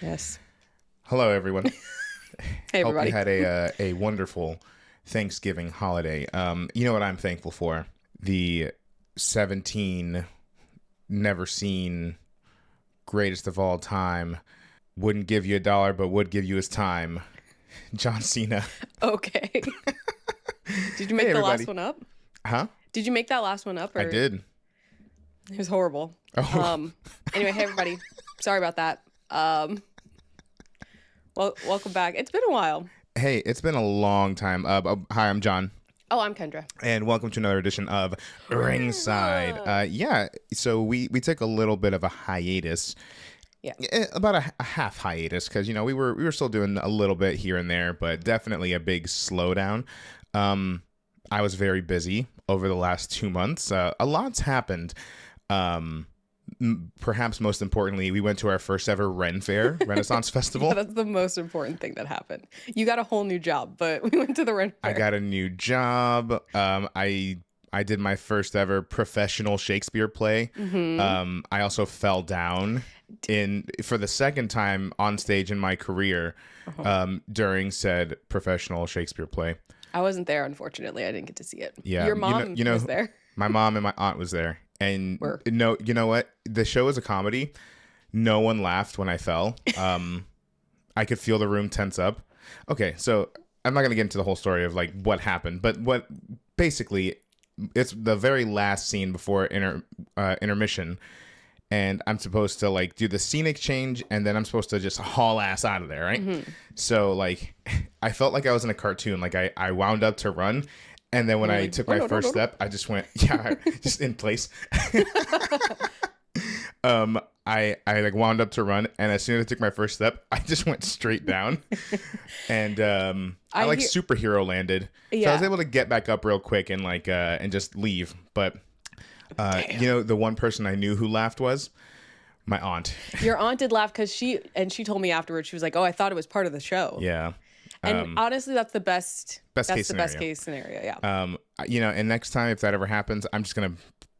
Yes. Hello, everyone. Hey, Hope everybody. you had a wonderful Thanksgiving holiday. You know what I'm thankful for? The 17 never seen greatest of all time. Wouldn't give you a dollar, but would give you his time. John Cena. Okay. Did you make Hey, the everybody. last one up? Huh? Did you make that last one up? Or I did. It was horrible. Oh. Anyway, hey, everybody. Sorry about that. Well, welcome back. It's been a while. Hey, it's been a long time. Hi, I'm John. Oh, I'm Kendra. And welcome to another edition of Ringside. So we took a little bit of a hiatus. Yeah. About a half hiatus because, we were still doing a little bit here and there, but definitely a big slowdown. I was very busy over the last 2 months. A lot's happened. Perhaps most importantly, we went to our first ever Ren Fair, Renaissance Festival. Yeah, that's the most important thing that happened. You got a whole new job, but we went to the Ren Fair. I got a new job. I did my first ever professional Shakespeare play. Mm-hmm. I also fell down for the second time on stage in my career during said professional Shakespeare play. I wasn't there, unfortunately. I didn't get to see it. Yeah, Your mom was there. My mom and my aunt was there. And Were. no, you know what? The show is a comedy. No one laughed when I fell. I could feel the room tense up. Okay, so I'm not going to get into the whole story of like what happened, but what basically it's the very last scene before intermission, and I'm supposed to like do the scenic change, and then I'm supposed to just haul ass out of there, right? Mm-hmm. So like I felt like I was in a cartoon. Like I wound up to run. And then when I took my first step, I just went, just in place. I like wound up to run, and as soon as I took my first step, I just went straight down, and I superhero landed. Yeah. So I was able to get back up real quick and like and just leave. But the one person I knew who laughed was my aunt. Your aunt did laugh because she told me afterwards, she was like, "Oh, I thought it was part of the show." Yeah. And honestly, that's the best case scenario. Yeah. And next time if that ever happens, I'm just gonna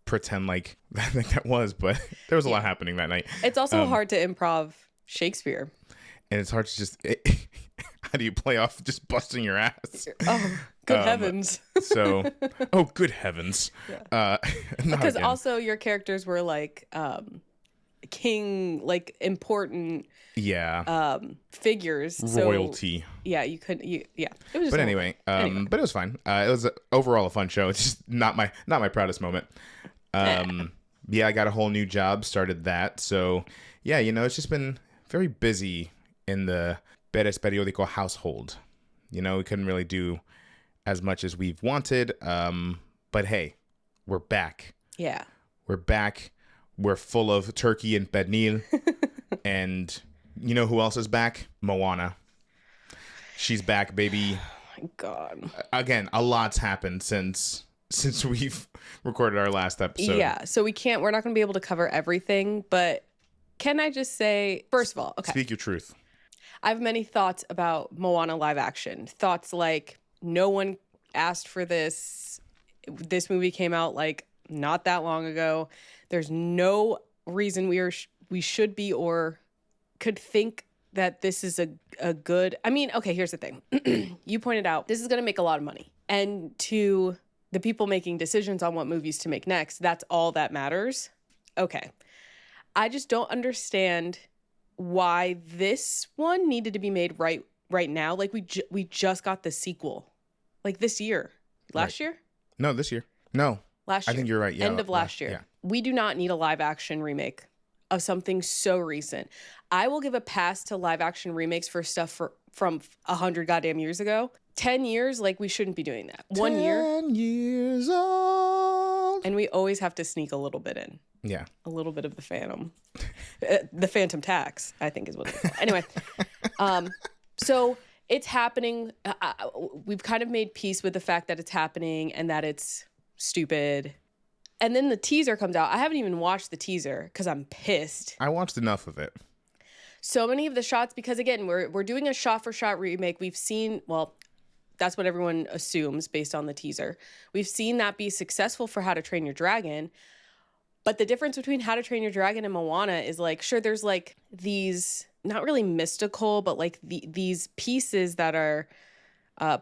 pretend like that was, but there was a lot happening that night. It's also hard to improv Shakespeare. And it's hard to just how do you play off just busting your ass? Oh, good heavens. Good heavens. Yeah. Because also your characters were like king, like important figures, royalty. So, you couldn't. It was just. But anyway, but it was fine. It was overall a fun show. It's just not my proudest moment. I got a whole new job. Started that. So it's just been very busy in the Perez periódico household. We couldn't really do as much as we've wanted. But hey, we're back. Yeah, we're back. We're full of turkey and pernil. And you know who else is back? Moana. She's back, baby. Oh my God. Again, a lot's happened since we've recorded our last episode. Yeah, so we're not going to be able to cover everything, but can I just say, first of all, okay. Speak your truth. I have many thoughts about Moana live action. Thoughts like, no one asked for this. This movie came out like not that long ago. There's no reason we should be or could think that this is a good. I mean, okay, here's the thing. You pointed out this is going to make a lot of money. And to the people making decisions on what movies to make next, that's all that matters. Okay. I just don't understand why this one needed to be made right now. Like we just got the sequel. Like this year. Last year? No, this year. No. Last year. I think you're right. Yeah. End of last year. Yeah. We do not need a live action remake of something so recent. I will give a pass to live action remakes for stuff from 100 goddamn years ago. 10 years, like we shouldn't be doing that. 1 year. 10 years old. And we always have to sneak a little bit in. Yeah. A little bit of the phantom. The phantom tax, I think is what it's called. Anyway. So it's happening. We've kind of made peace with the fact that it's happening and that it's stupid. And then the teaser comes out. I haven't even watched the teaser because I'm pissed. I watched enough of it. So many of the shots, because again, we're doing a shot-for-shot remake. We've seen, well, that's what everyone assumes based on the teaser. We've seen that be successful for How to Train Your Dragon. But the difference between How to Train Your Dragon and Moana is like, sure, there's like these not really mystical, but like these pieces that are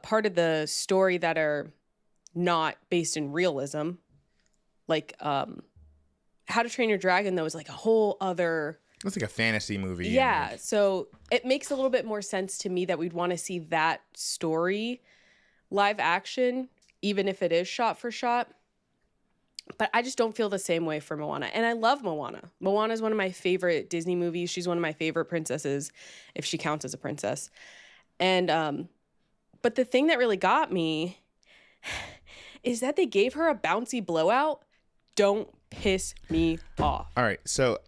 part of the story that are not based in realism. Like How to Train Your Dragon, though, is like a whole other... It's like a fantasy movie. Yeah, like... so it makes a little bit more sense to me that we'd want to see that story live action, even if it is shot for shot. But I just don't feel the same way for Moana. And I love Moana. Moana is one of my favorite Disney movies. She's one of my favorite princesses, if she counts as a princess. And but the thing that really got me is that they gave her a bouncy blowout. Don't piss me off. All right, so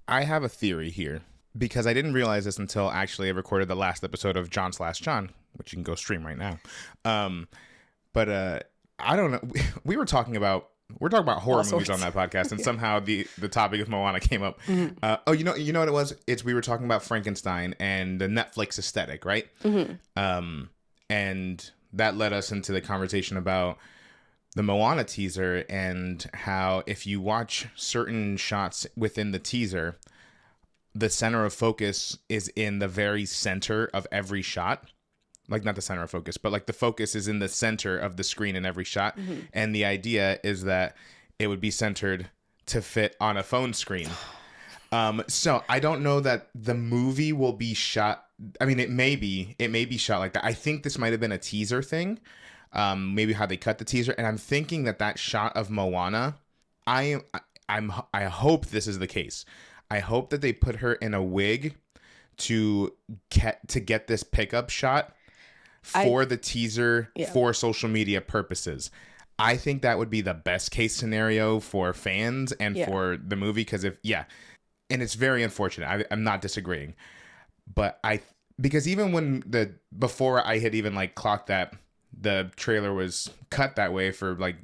I have a theory here, because I didn't realize this until actually I recorded the last episode of John/John, which you can go stream right now. But I don't know. We're talking about horror movies on that podcast, and somehow the topic of Moana came up. Mm-hmm. You know what it was? We were talking about Frankenstein and the Netflix aesthetic, right? Mm-hmm. And that led us into the conversation about the Moana teaser and how if you watch certain shots within the teaser, the center of focus is in the very center of every shot. Like, not the center of focus, but like the focus is in the center of the screen in every shot. Mm-hmm. And the idea is that it would be centered to fit on a phone screen. So I don't know that the movie will be shot. I mean, it may be shot like that. I think this might have been a teaser thing. Maybe how they cut the teaser. And I'm thinking that shot of Moana, I hope this is the case. I hope that they put her in a wig to get this pickup shot for the teaser for social media purposes. I think that would be the best case scenario for fans and for the movie, because and it's very unfortunate. I'm not disagreeing, but because even when before I had even like clocked that the trailer was cut that way for like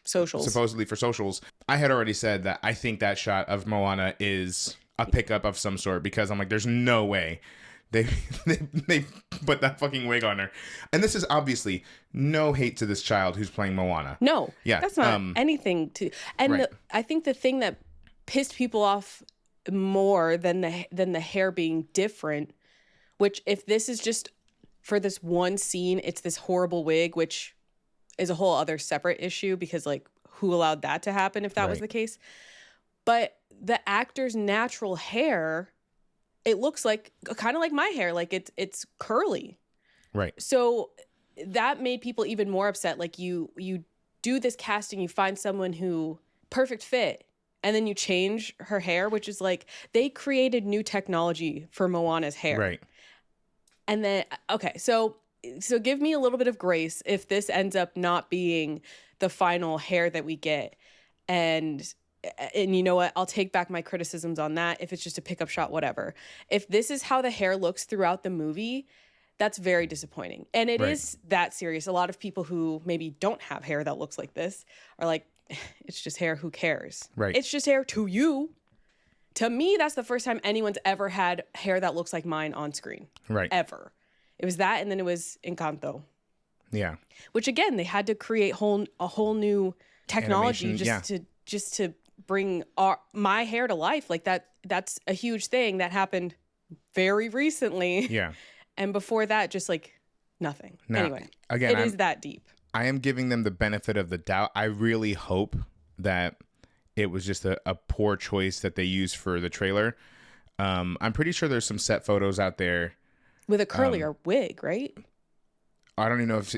socials, supposedly for socials, I had already said that I think that shot of Moana is a pickup of some sort, because I'm like, there's no way they put that fucking wig on her. And this is obviously no hate to this child who's playing Moana. No, that's not anything to. And right. I think the thing that pissed people off more than the hair being different, which if this is just for this one scene, it's this horrible wig, which is a whole other separate issue, because like, who allowed that to happen if that was the case? But the actor's natural hair, it looks like kind of like my hair, like it's curly. Right. So that made people even more upset. Like you do this casting, you find someone who perfect fit, and then you change her hair, which is like they created new technology for Moana's hair. Right. And then, okay, so give me a little bit of grace if this ends up not being the final hair that we get. And you know what? I'll take back my criticisms on that. If it's just a pickup shot, whatever. If this is how the hair looks throughout the movie, that's very disappointing. And it is that serious. A lot of people who maybe don't have hair that looks like this are like, it's just hair. Who cares? Right. It's just hair to you. To me, that's the first time anyone's ever had hair that looks like mine on screen. Right. Ever. It was that, and then it was Encanto. Yeah. Which again, they had to create a whole new technology just to bring my hair to life. Like that's a huge thing that happened very recently. Yeah. And before that, just like nothing. Now, anyway, again, it is that deep. I am giving them the benefit of the doubt. I really hope that it was just a poor choice that they used for the trailer. I'm pretty sure there's some set photos out there. With a curlier wig, right? I don't even know if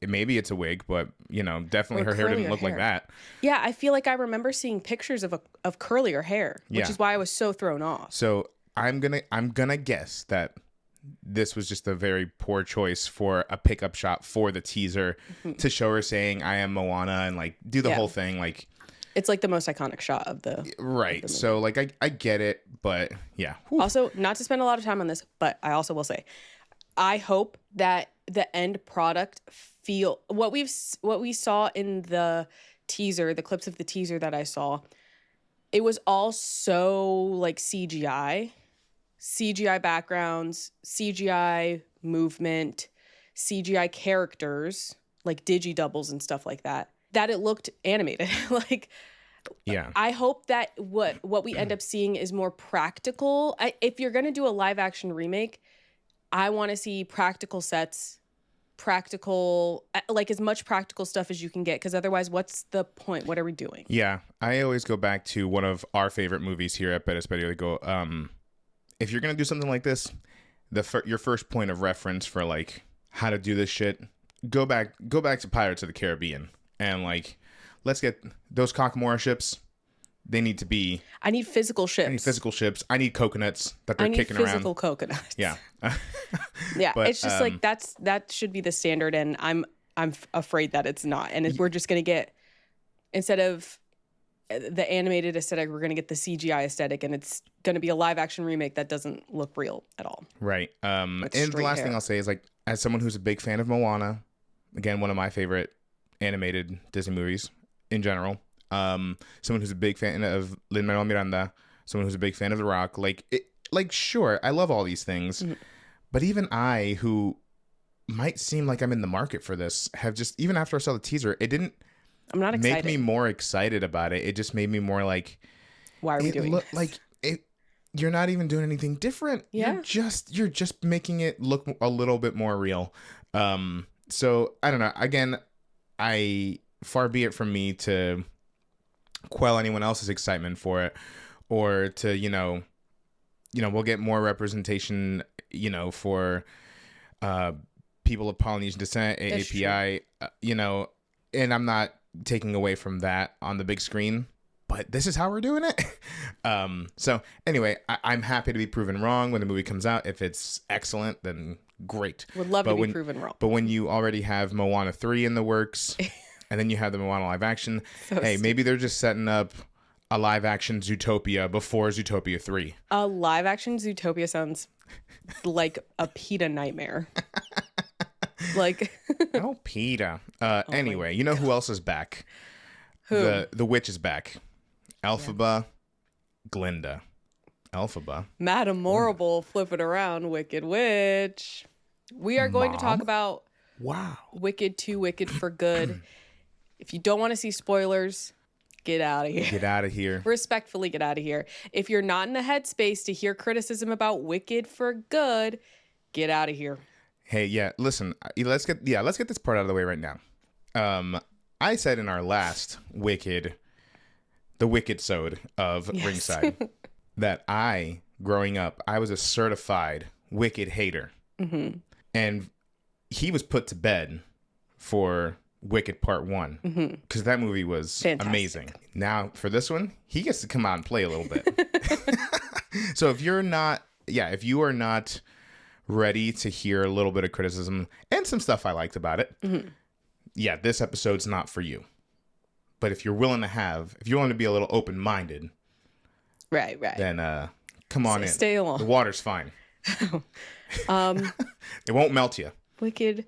maybe it's a wig, but definitely her hair didn't look like that. Yeah, I feel like I remember seeing pictures of curlier hair, which is why I was so thrown off. So I'm gonna guess that this was just a very poor choice for a pickup shot for the teaser to show her saying "I am Moana" and like do the whole thing. Like it's like the most iconic shot of the right. Of the so like I get it, but yeah. Whew. Also, not to spend a lot of time on this, but I also will say, I hope that the end product what we saw in the teaser, the clips of the teaser that I saw, it was all so like CGI backgrounds, CGI movement, CGI characters, like digi doubles and stuff like that it looked animated. Like Yeah. I hope that what we end up seeing is more practical. If you're going to do a live action remake, I want to see practical sets, like as much practical stuff as you can get, because otherwise what's the point? What are we doing? Yeah. I always go back to one of our favorite movies here at Perez Periodico. If you're going to do something like this, your first point of reference for like how to do this shit, go back to Pirates of the Caribbean and like, let's get those Kakamora ships. They need to be. I need physical ships. I need coconuts that they're kicking around. Physical coconuts. Yeah. Yeah. But, it's just like that should be the standard, and I'm afraid that it's not. And we're just gonna get, instead of the animated aesthetic, we're gonna get the CGI aesthetic, and it's gonna be a live action remake that doesn't look real at all. Right. And the last thing I'll say is, like, as someone who's a big fan of Moana, again, one of my favorite animated Disney movies in general. Someone who's a big fan of Lin-Manuel Miranda, someone who's a big fan of The Rock, sure, I love all these things, but even I, who might seem like I'm in the market for this, have just, even after I saw the teaser, it didn't make me more excited about it. It just made me more like, why are we doing this? Like you're not even doing anything different. Yeah. You're just making it look a little bit more real. So I don't know. Again, far be it from me to quell anyone else's excitement for it, or to we'll get more representation for people of Polynesian descent, AAPI, and I'm not taking away from that on the big screen, but this is how we're doing it. So anyway, I'm happy to be proven wrong when the movie comes out. If it's excellent, then great. Would love to be proven wrong. But when you already have Moana 3 in the works and then you have the Moana live action, maybe they're just setting up a live action Zootopia before Zootopia 3. A live action Zootopia sounds like a PETA nightmare. Oh, PETA. Anyway, who else is back? Who? The witch is back. Elphaba, Glinda. Elphaba. Madame Morrible, flip it around, Wicked Witch. We are going to talk about Wicked 2, Wicked for Good. If you don't want to see spoilers, get out of here. Get out of here. Respectfully get out of here. If you're not in the headspace to hear criticism about Wicked for Good, get out of here. Hey, yeah, listen, let's get this part out of the way right now. I said in our last the Wicked-sode of Ringside, that growing up, I was a certified Wicked hater. Mm-hmm. And he was put to bed for Wicked Part 1 because that movie was amazing. Now, for this one, he gets to come out and play a little bit. So if you are not ready to hear a little bit of criticism and some stuff I liked about it, this episode's not for you. But if you're willing to be a little open-minded, right, then come on in. Stay along. The water's fine. It won't melt you. Wicked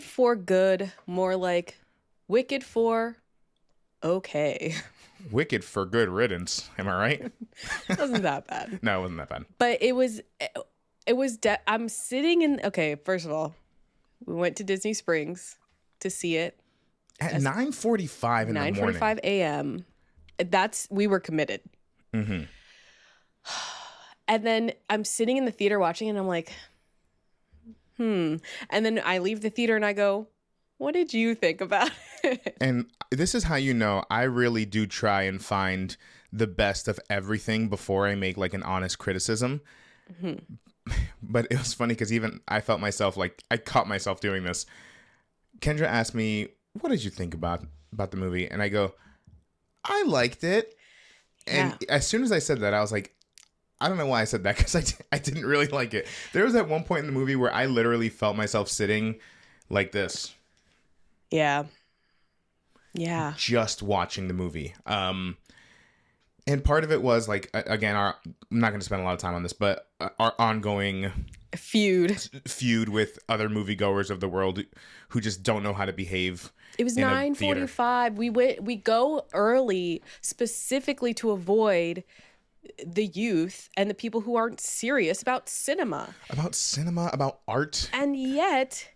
for Good, more like Wicked for okay. Wicked for good riddance. Am I right? It wasn't that bad. No, it wasn't that bad. But I'm sitting in, okay, first of all, we went to Disney Springs to see it. At 9:45 in the morning. 9:45 a.m. We were committed. Mm-hmm. And then I'm sitting in the theater watching, and I'm like, And then I leave the theater and I go, what did you think about it? And this is how I really do try and find the best of everything before I make like an honest criticism. Mm-hmm. But it was funny because even I felt myself, like I caught myself doing this. Kendra asked me, what did you think about the movie? And I go, I liked it. And as soon as I said that, I was like, I don't know why I said that, because I didn't really like it. There was at one point in the movie where I literally felt myself sitting like this. Yeah. Just watching the movie. And part of it was like, again, I'm not going to spend a lot of time on this, but our ongoing feud with other moviegoers of the world who just don't know how to behave. It was 9:45. We go early specifically to avoid the youth and the people who aren't serious about cinema, about art. And yet,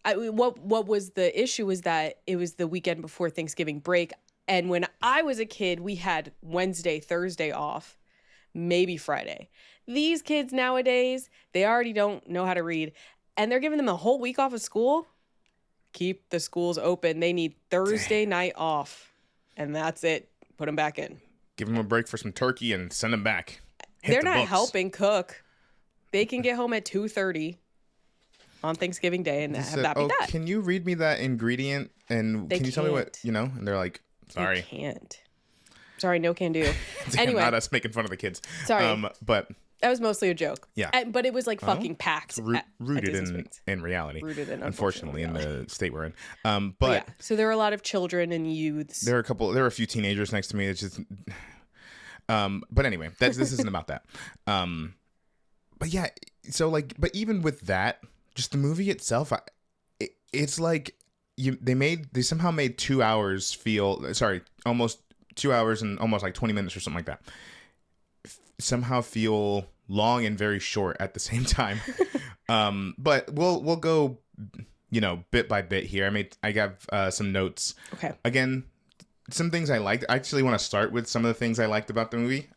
what was the issue was that it was the weekend before Thanksgiving break. And when I was a kid, we had Wednesday, Thursday off, maybe Friday. These kids nowadays, they already don't know how to read, and they're giving them a whole week off of school. Keep the schools open. They need Thursday night off, and that's it. Put them back in. Give them a break for some turkey and send them back. They're not helping cook. They can get home at 2:30 on Thanksgiving Day and have that be that. Can you read me that ingredient and can you tell me what, And they're like, sorry. I can't. Sorry, no can do. Anyway. Not us making fun of the kids. Sorry. But that was mostly a joke. Yeah. But it was like fucking packed. Rooted in reality. Rooted in, unfortunately, in the state we're in. But yeah. So there were a lot of children and youths. There were a few teenagers next to me. It's just but anyway, this isn't about that. But yeah, so but even with that, just the movie itself, it's like they somehow made 2 hours almost 2 hours and almost like 20 minutes or something like that. Somehow feel long and very short at the same time. But we'll go, bit by bit here. I got some notes. Okay. Again, some things I liked. I actually want to start with some of the things I liked about the movie.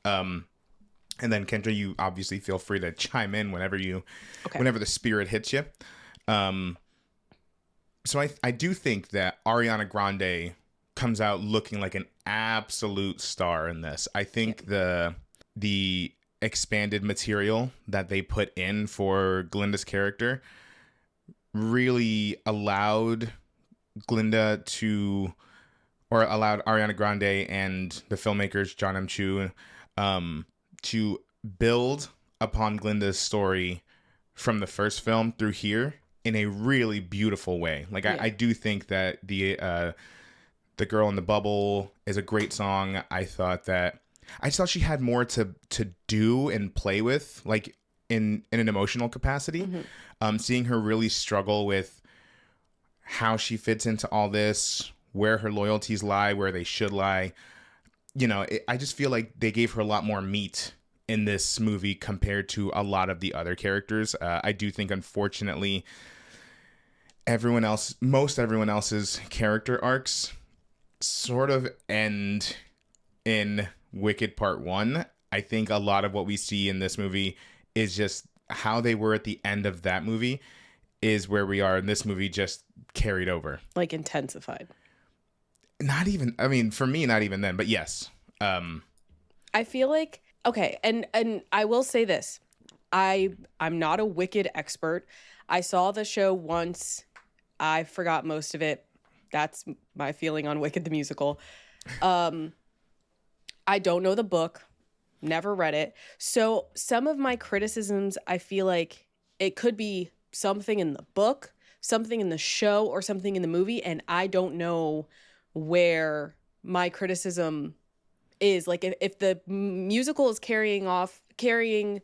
And then Kendra, you obviously feel free to chime in whenever the spirit hits you. So I do think that Ariana Grande comes out looking like an absolute star in this. I think the expanded material that they put in for Glinda's character really allowed allowed Ariana Grande and the filmmakers John M. Chu to build upon Glinda's story from the first film through here in a really beautiful way. I do think that the Girl in the Bubble is a great song. I thought she had more to do and play with, like in an emotional capacity. Mm-hmm. Seeing her really struggle with how she fits into all this, where her loyalties lie, where they should lie. I just feel like they gave her a lot more meat in this movie compared to a lot of the other characters. I do think, unfortunately, most everyone else's character arcs sort of end in Wicked Part 1. I think a lot of what we see in this movie is just how they were at the end of that movie is where we are in this movie, just carried over. Like intensified. Not even, for me, not even then, but yes. I feel like, okay, and I will say this. I'm not a Wicked expert. I saw the show once. I forgot most of it. That's my feeling on Wicked the musical. I don't know the book. Never read it. So some of my criticisms, I feel like it could be something in the book, something in the show, or something in the movie, and I don't know where my criticism is. Like if the musical is carrying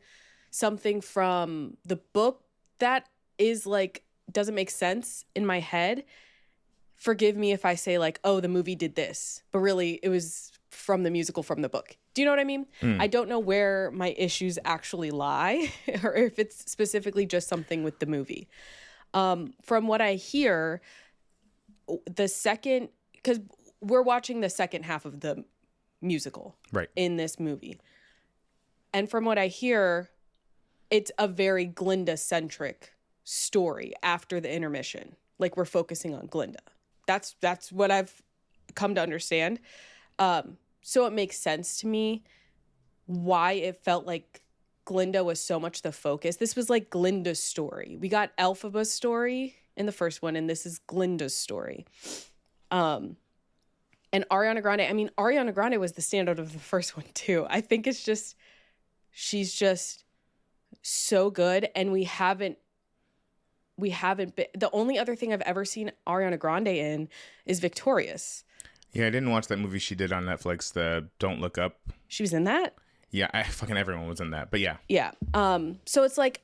something from the book that is like doesn't make sense in my head, forgive me if I say like, oh, the movie did this, but really it was from the musical, from the book. Do you know what I mean? I don't know where my issues actually lie or if it's specifically just something with the movie. From what I hear, because we're watching the second half of the musical in this movie. And from what I hear, it's a very Glinda-centric story after the intermission. Like we're focusing on Glinda. That's what I've come to understand. So it makes sense to me why it felt like Glinda was so much the focus. This was like Glinda's story. We got Elphaba's story in the first one, and this is Glinda's story. And Ariana Grande was the standout of the first one too. I think she's just so good, and we haven't been, the only other thing I've ever seen Ariana Grande in is Victorious. Yeah, I didn't watch that movie she did on Netflix, the Don't Look Up. She was in that? Yeah, fucking everyone was in that, but yeah. Yeah. So it's like,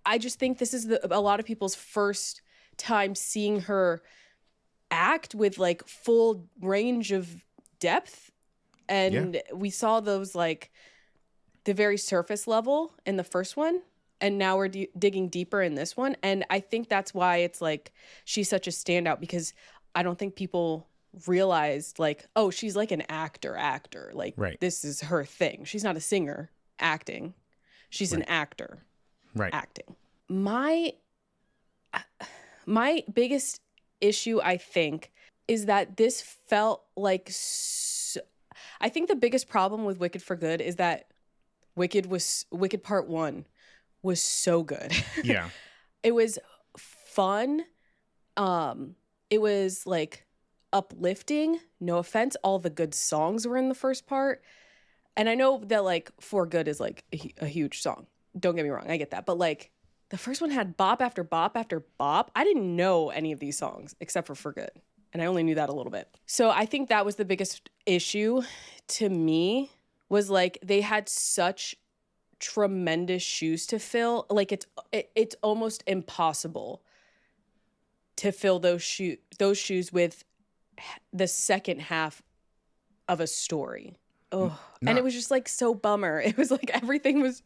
I just think this is a lot of people's first time seeing her act with like full range of depth. And we saw those like the very surface level in the first one. And now we're digging deeper in this one. And I think that's why it's like she's such a standout, because I don't think people realized like, oh, she's like an actor, like Right. this is her thing. She's not a singer acting. She's an Right. actor Right. acting. My biggest issue, I think, is that this felt like I think the biggest problem with Wicked for Good is that Wicked Part 1 was so good. Yeah. It was fun. It was like uplifting. No offense, all the good songs were in the first part. And I know that like For Good is like a huge song. Don't get me wrong, I get that. But like the first one had bop after bop after bop. I didn't know any of these songs except for Good. And I only knew that a little bit. So I think that was the biggest issue to me, was like they had such tremendous shoes to fill. Like it's almost impossible to fill those shoes with the second half of a story. Oh, and it was just like so bummer. It was like everything was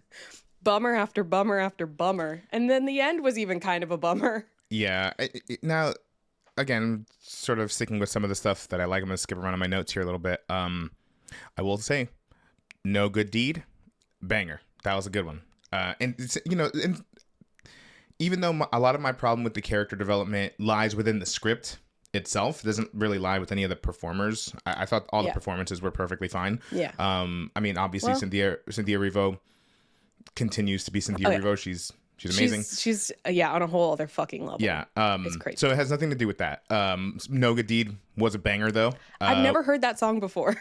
bummer after bummer after bummer. And then the end was even kind of a bummer. Yeah. Now, again, sort of sticking with some of the stuff that I like, I'm going to skip around on my notes here a little bit. I will say, No Good Deed, banger. That was a good one. And it's, and even though a lot of my problem with the character development lies within the script itself, it doesn't really lie with any of the performers. I thought all the performances were perfectly fine. Yeah. I mean, obviously, Cynthia Erivo continues to be Cynthia Erivo. She's amazing. She's on a whole other fucking level. Yeah. It's crazy. So it has nothing to do with that. No Good Deed was a banger, though. I've never heard that song before.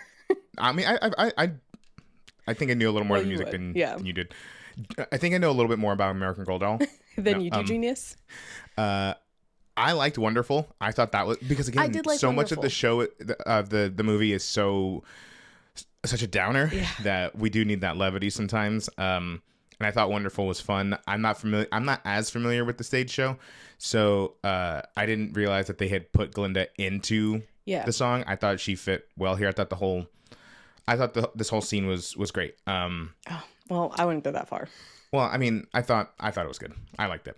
I mean, I think I knew a little more music than you did. I think I know a little bit more about American Girl doll than you do, Genius. I liked Wonderful. I thought that was because again, so much of the show, the movie is such a downer that we do need that levity sometimes. And I thought Wonderful was fun. I'm not as familiar with the stage show, so I didn't realize that they had put Glinda into the song. I thought she fit well here. I thought this whole scene was great. Well, I wouldn't go that far. Well, I mean, I thought it was good. I liked it.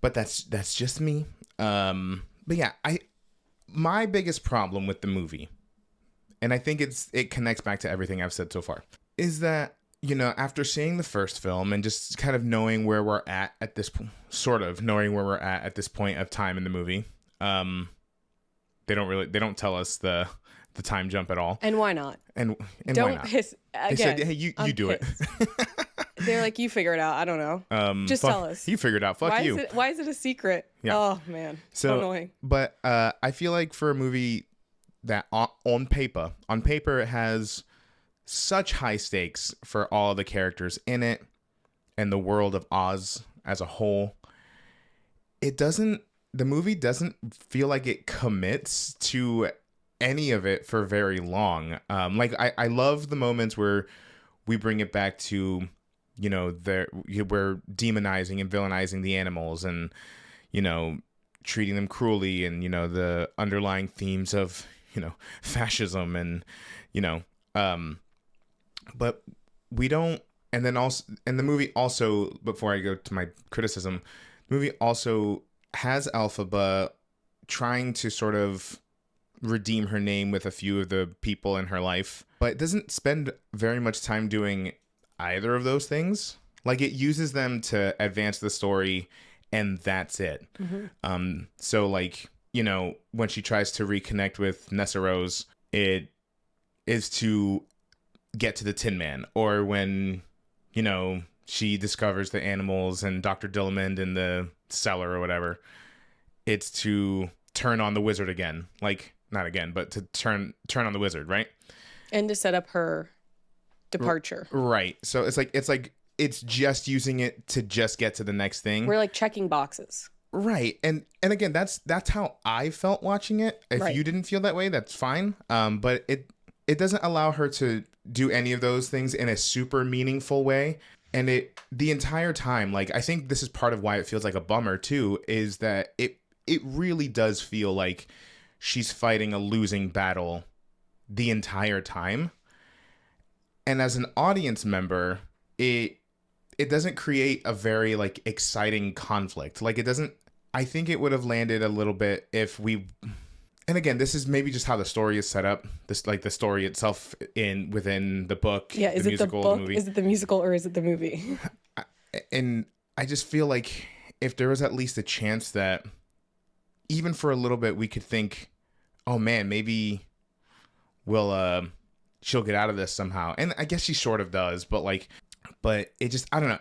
But that's just me. But yeah, my biggest problem with the movie, and I think it connects back to everything I've said so far, is that, after seeing the first film and just kind of knowing where we're at this point of time in the movie, they don't tell us the time jump at all. And why not? And don't why not? piss again. They said, hey, you do it. They're like, you figure it out. I don't know. Just tell us. You figure it out. Fuck you. Why is it a secret? Yeah. Oh man, so annoying. But I feel like for a movie that on paper it has such high stakes for all the characters in it and the world of Oz as a whole, the movie doesn't feel like it commits to any of it for very long. Like I love the moments where we bring it back to, we're demonizing and villainizing the animals and, treating them cruelly, and, the underlying themes of, fascism and, but we don't. And then also, and the movie also, before I go to my criticism, the movie also has Elphaba trying to sort of redeem her name with a few of the people in her life, but it doesn't spend very much time doing either of those things. Like, it uses them to advance the story, and that's it. Mm-hmm. So like, when she tries to reconnect with Nessa Rose, it is to get to the Tin Man, or when she discovers the animals and Dr. Dillamond in the cellar or whatever, it's to turn on the wizard again. Like, not again, but to turn on the wizard, right? And to set up her departure. Right. So it's just using it to just get to the next thing. We're like checking boxes. Right. And again, that's how I felt watching it. If you didn't feel that way, that's fine. But it doesn't allow her to do any of those things in a super meaningful way. And the entire time, like, I think this is part of why it feels like a bummer too, is that it really does feel like she's fighting a losing battle the entire time. And as an audience member, it doesn't create a very like exciting conflict. Like, it doesn't I think it would have landed a little bit if we. And again, this is maybe just how the story is set up. This like the story itself within the book, Yeah, is the it the musical, book? the movie. Is it the musical or is it the movie? And I just feel like if there was at least a chance that even for a little bit we could think, oh man, maybe she'll get out of this somehow. And I guess she sort of does, but it just, I don't know.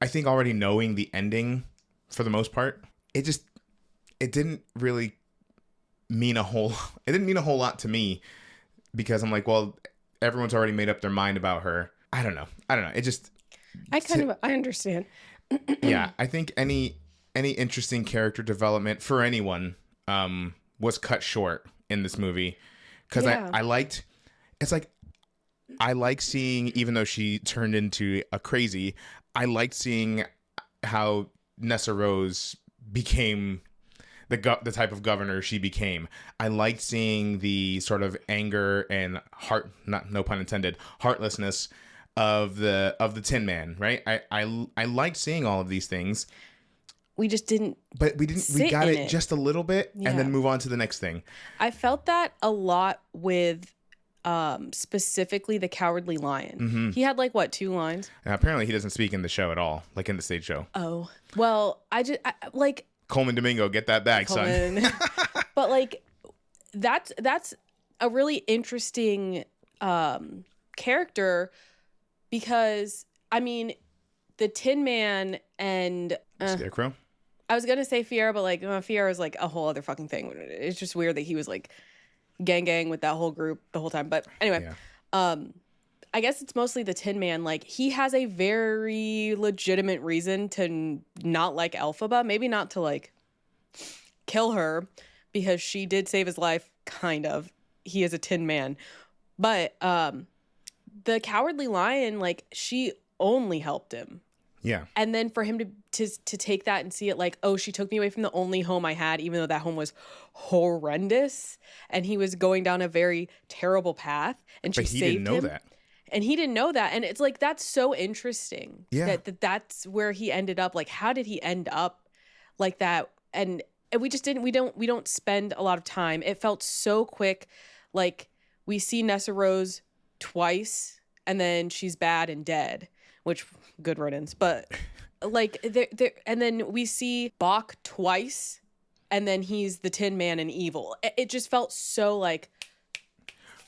I think already knowing the ending for the most part, it didn't really mean it didn't mean a whole lot to me because I'm like, well, everyone's already made up their mind about her. I don't know. It just, I understand. yeah, I think any interesting character development for anyone was cut short in this movie because I liked. It's like I like seeing, even though she turned into a crazy, I liked seeing how Nessa Rose became the type of governor she became. I liked seeing the sort of anger and no pun intended, heartlessness of the Tin Man, right? I liked seeing all of these things. We just didn't. But we got it just a little bit and then move on to the next thing. I felt that a lot with specifically the Cowardly Lion. Mm-hmm. He had like what, 2 lines? And apparently he doesn't speak in the show at all, like in the stage show. Oh. Well, I like Coleman Domingo, get that bag, son. But like that's a really interesting character because I mean the Tin Man and Scarecrow. I was gonna say Fiera, but like Fiera is like a whole other fucking thing. It's just weird that he was like gang with that whole group the whole time. But anyway, I guess it's mostly the Tin Man. Like he has a very legitimate reason to not like Elphaba. Maybe not to like kill her because she did save his life. Kind of. He is a Tin Man, but the Cowardly Lion, like she only helped him. Yeah. And then for him to take that and see it like, oh, she took me away from the only home I had, even though that home was horrendous and he was going down a very terrible path and she saved him. But he didn't know that. And he didn't know that. And it's like, that's so interesting. Yeah. That's where he ended up. Like, how did he end up like that? And we just didn't, we don't spend a lot of time. It felt so quick. Like we see Nessa Rose twice and then she's bad and dead, which good riddance. But like there and then we see Bach twice and then he's the Tin Man and evil. It just felt so like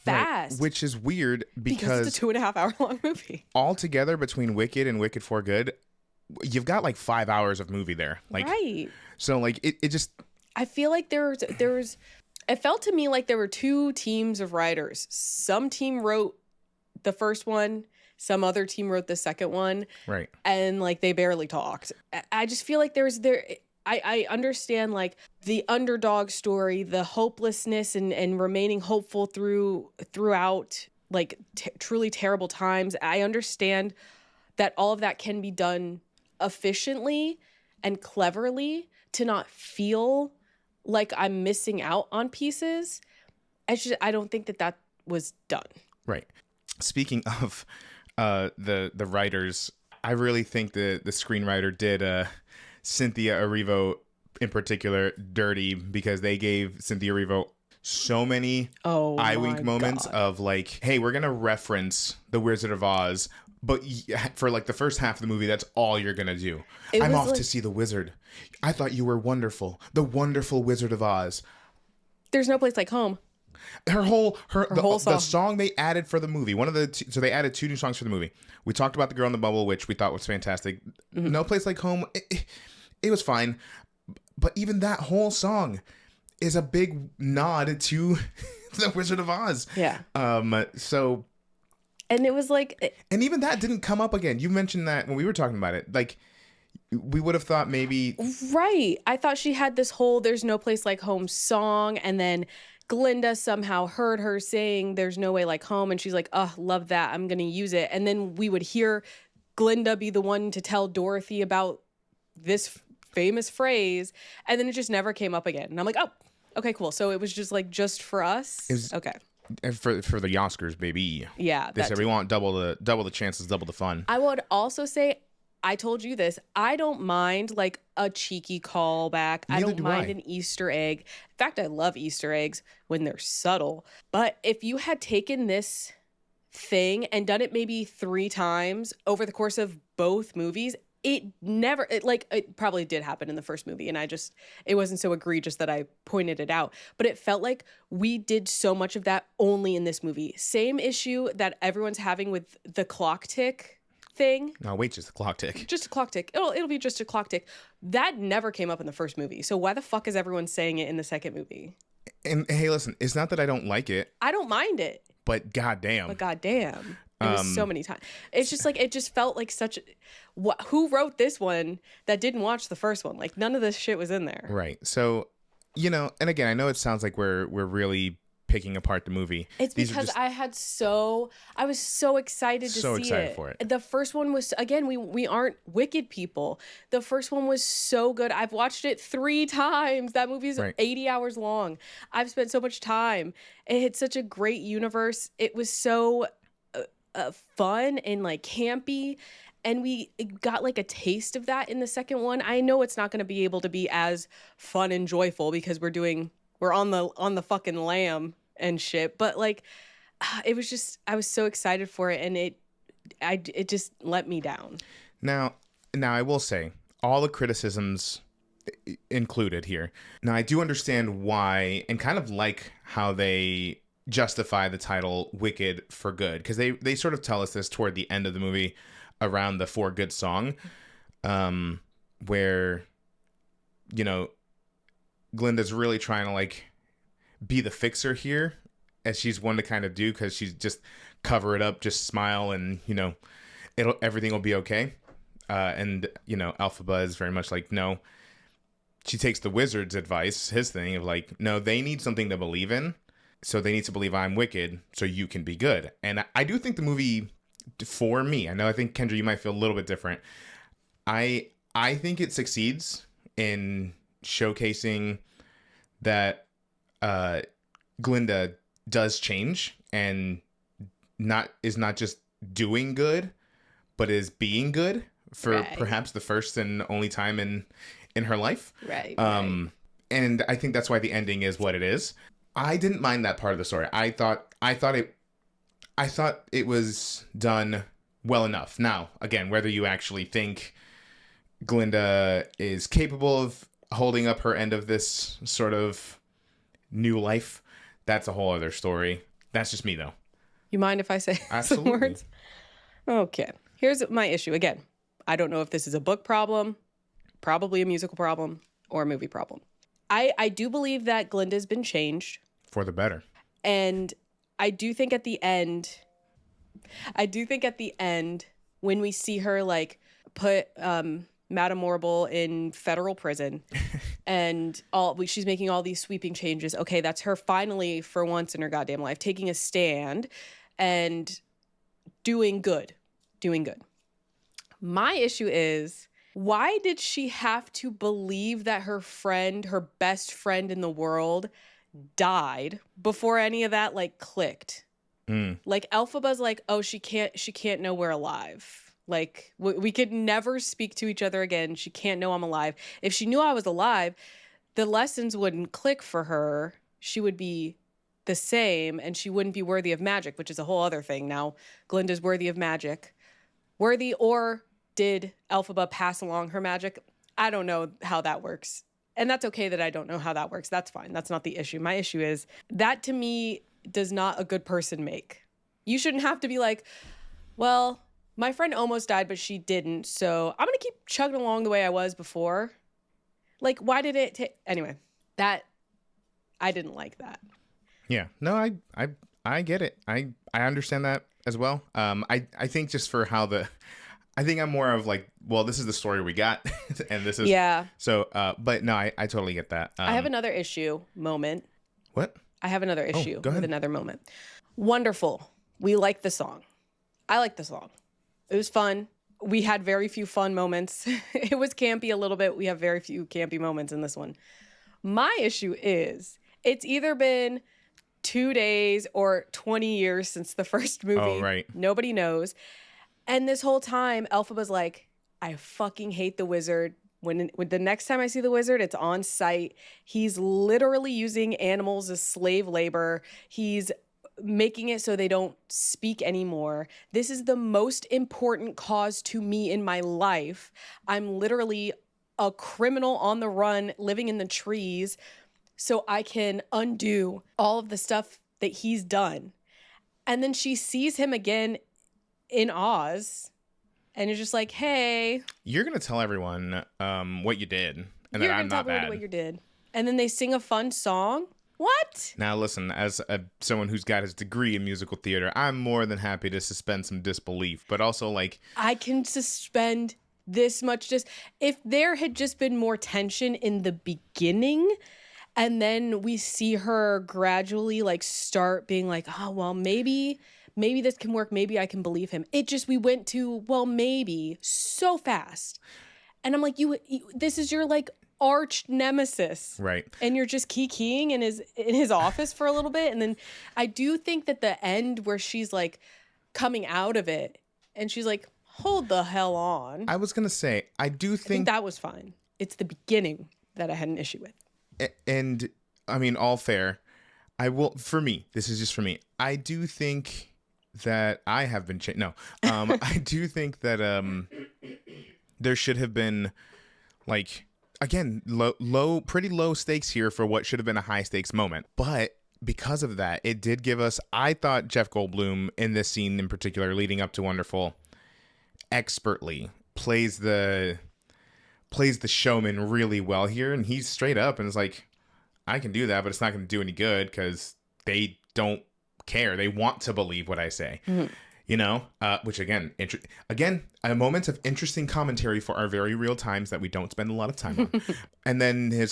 fast. Right. Which is weird because it's a 2.5 hour long movie. Altogether between Wicked and Wicked for Good, you've got like 5 hours of movie there. Like, right. So like it just, I feel like there was it felt to me like there were 2 teams of writers. Some team wrote the first one, some other team wrote the second one. Right. And like they barely talked. I just feel like I understand like the underdog story, the hopelessness and remaining hopeful throughout like truly terrible times. I understand that all of that can be done efficiently and cleverly to not feel like I'm missing out on pieces. I don't think that was done. Right. Speaking of the writers, I really think the screenwriter did Cynthia Erivo in particular dirty because they gave Cynthia Erivo so many eye wink moments of like, hey, we're gonna reference the Wizard of Oz, but for like the first half of the movie, that's all you're gonna do. I'm off to see the wizard. I thought you were wonderful, the wonderful Wizard of Oz. There's no place like home. Her whole song. The song they added for the movie. So they added 2 new songs for the movie. We talked about The Girl in the Bubble, which we thought was fantastic. Mm-hmm. No Place Like Home. It was fine, but even that whole song is a big nod to the Wizard of Oz. Yeah. So. And it was like. And even that didn't come up again. You mentioned that when we were talking about it. Like, we would have thought maybe. Right. I thought she had this whole "There's No Place Like Home" song, and then Glinda somehow heard her saying "There's no way like home," and she's like, "Oh, love that. I'm gonna use it." And then we would hear Glinda be the one to tell Dorothy about this famous phrase, and then it just never came up again. And I'm like, oh, okay, cool. So it was just like just for us. Okay. For the Oscars, baby. Yeah. They said we want double the chances, double the fun. I would also say I told you this. I don't mind like a cheeky callback. I Neither don't do mind I. an Easter egg. In fact, I love Easter eggs when they're subtle. But if you had taken this thing and done it maybe 3 times over the course of both movies, it probably did happen in the first movie, and it wasn't so egregious that I pointed it out, but it felt like we did so much of that only in this movie. Same issue that everyone's having with the clock tick thing. No, wait, just the clock tick. Just a clock tick. It'll be just a clock tick. That never came up in the first movie. So why the fuck is everyone saying it in the second movie? And hey, listen, it's not that I don't like it, I don't mind it. but goddamn. But goddamn. It was so many times. It's just like, it just felt like who wrote this one that didn't watch the first one? Like, none of this shit was in there. Right. So, and again, I know it sounds like we're really picking apart the movie. It's because I was so excited to see it. So excited for it. The first one was, again, we aren't wicked people. The first one was so good. I've watched it 3 times. That movie's Right. 80 hours long. I've spent so much time. It had such a great universe. It was so fun and like campy, and we got like a taste of that in the second one. I know it's not going to be able to be as fun and joyful because we're on the fucking lamb and shit, but like it was just, I was so excited for it, and it just let me down. Now I will say all the criticisms included here. Now I do understand why, and kind of like how they justify the title Wicked for Good, because they sort of tell us this toward the end of the movie around the For Good song, where Glinda's really trying to like be the fixer here, as she's one to kind of do, because she's just cover it up, just smile, and everything will be okay. And Elphaba is very much like, no. She takes the wizard's advice, his thing of like, no, they need something to believe in. So they need to believe I'm wicked so you can be good. And I do think the movie, for me, I think, Kendra, you might feel a little bit different. I think it succeeds in showcasing that Glinda does change and is not just doing good, but is being good for perhaps the first and only time in her life. Right. And I think that's why the ending is what it is. I didn't mind that part of the story. I thought it was done well enough. Now, again, whether you actually think Glinda is capable of holding up her end of this sort of new life, that's a whole other story. That's just me, though. You mind if I say some words? Okay. Here's my issue. Again, I don't know if this is a book problem, probably a musical problem, or a movie problem. I do believe that Glinda's been changed. For the better. And I do think at the end, when we see her like put Madame Morrible in federal prison and she's making all these sweeping changes. Okay, that's her finally, for once in her goddamn life, taking a stand and doing good. My issue is, why did she have to believe that her best friend in the world, died before any of that like clicked? Like Elphaba's like, oh, she can't know we're alive. Like we could never speak to each other again. She can't know I'm alive. If she knew I was alive, the lessons wouldn't click for her. She would be the same, and she wouldn't be worthy of magic, which is a whole other thing. Now Glinda's worthy of magic. Worthy, or did Elphaba pass along her magic? I don't know how that works. And that's okay that I don't know how that works. That's fine. That's not the issue. My issue is that, to me, does not a good person make. You shouldn't have to be like, well, my friend almost died, but she didn't, so I'm going to keep chugging along the way I was before. Like, why did it take... Anyway, I didn't like that. Yeah. No, I get it. I understand that as well. I think just for how I think I'm more of like, well, this is the story we got, and this is... Yeah. So, but no, I totally get that. I have another issue moment. What? I have another issue go ahead. with another moment. Wonderful. We like the song. I like the song. It was fun. We had very few fun moments. It was campy a little bit. We have very few campy moments in this one. My issue is, it's either been 2 days or 20 years since the first movie. Oh, right. Nobody knows. And this whole time, Elphaba's like, I fucking hate the wizard. When the next time I see the wizard, it's on site. He's literally using animals as slave labor. He's making it so they don't speak anymore. This is the most important cause to me in my life. I'm literally a criminal on the run, living in the trees, so I can undo all of the stuff that he's done. And then she sees him again in Oz, and you're just like, hey. You're going to tell everyone what you did, and that I'm not bad. You're going to tell everyone what you did. And then they sing a fun song? What? Now, listen, as someone who's got his degree in musical theater, I'm more than happy to suspend some disbelief, but also, like... I can suspend this much if there had just been more tension in the beginning, and then we see her gradually, like, start being like, oh, well, maybe this can work. Maybe I can believe him. We went to, well, maybe so fast. And I'm like, you this is your, like, arch nemesis, right? And you're just keying in his office for a little bit, and then I do think that the end where she's like coming out of it and she's like, hold the hell on. I was gonna say, I think that was fine. It's the beginning that I had an issue with. And I mean, all fair. For me, this is just for me. I do think that I have been changed. No, I do think that there should have been, like, again, pretty low stakes here for what should have been a high stakes moment. But because of that, it did give us, I thought Jeff Goldblum in this scene in particular, leading up to Wonderful, expertly plays the showman really well here. And he's straight up and is like, I can do that, but it's not going to do any good because they don't care. They want to believe what I say. Mm-hmm. You know, which again, a moment of interesting commentary for our very real times that we don't spend a lot of time on. And then the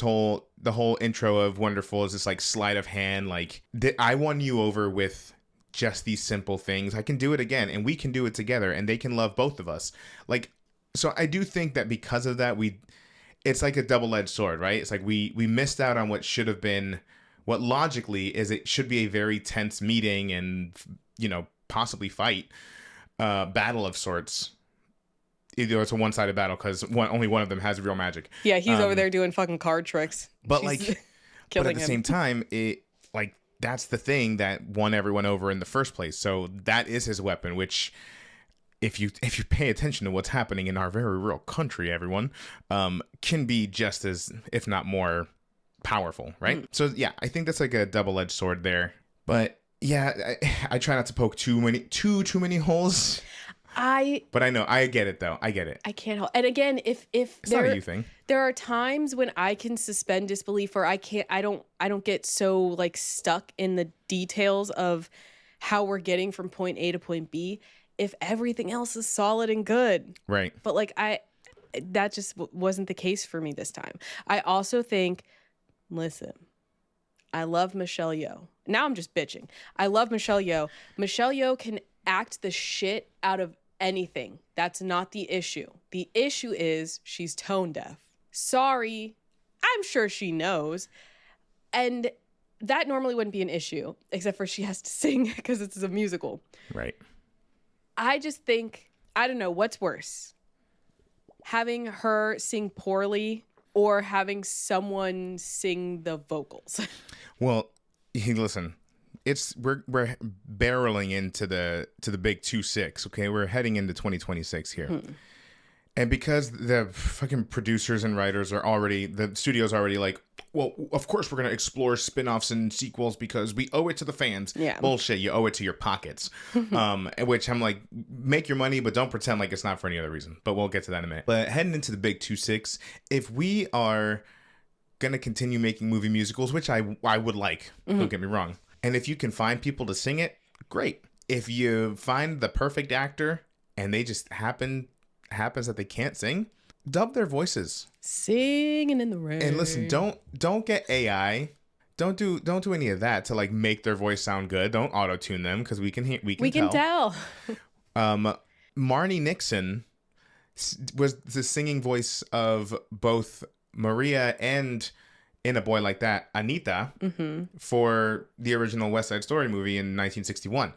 whole intro of Wonderful is this like sleight of hand, like, I won you over with just these simple things. I can do it again, and we can do it together, and they can love both of us. Like, so I do think that because of that, it's like a double-edged sword, right? It's like we missed out on what should have been, what logically is it should be a very tense meeting and, you know, possibly fight battle of sorts. Either it's a one-sided battle because only one of them has real magic. Yeah, he's over there doing fucking card tricks. But like, but at the same time, it like that's the thing that won everyone over in the first place. So that is his weapon, which if you pay attention to what's happening in our very real country, everyone, can be just as, if not more, powerful, right? So yeah, I think that's like a double-edged sword there. But yeah, I try not to poke too many holes. But I know, I get it though. I get it. I can't help. And again, if it's not a you thing. There are times when I can suspend disbelief, or I don't get so like stuck in the details of how we're getting from point A to point B if everything else is solid and good. Right. But like that just wasn't the case for me this time. I also think, listen, I love Michelle Yeoh. Now I'm just bitching. I love Michelle Yeoh. Michelle Yeoh can act the shit out of anything. That's not the issue. The issue is she's tone deaf. Sorry. I'm sure she knows. And that normally wouldn't be an issue, except for she has to sing because it's a musical. Right. I just think, I don't know, what's worse? Having her sing poorly or having someone sing the vocals? Well, listen, we're barreling into the big 2-6. Okay, we're heading into 2026 here, and because the fucking producers and writers the studio's already like, well, of course we're gonna explore spin-offs and sequels because we owe it to the fans. Yeah, bullshit. You owe it to your pockets. Which I'm like, make your money, but don't pretend like it's not for any other reason. But we'll get to that in a minute. But heading into the big 2-6, if we are gonna continue making movie musicals, which I would like, don't get me wrong, and if you can find people to sing it, great. If you find the perfect actor and they just happens that they can't sing, dub their voices, singing in the rain. And listen, don't get AI, don't do any of that to like make their voice sound good. Don't auto tune them because we can tell. Marnie Nixon was the singing voice of both Maria and, in A Boy Like That, Anita, for the original West Side Story movie in 1961.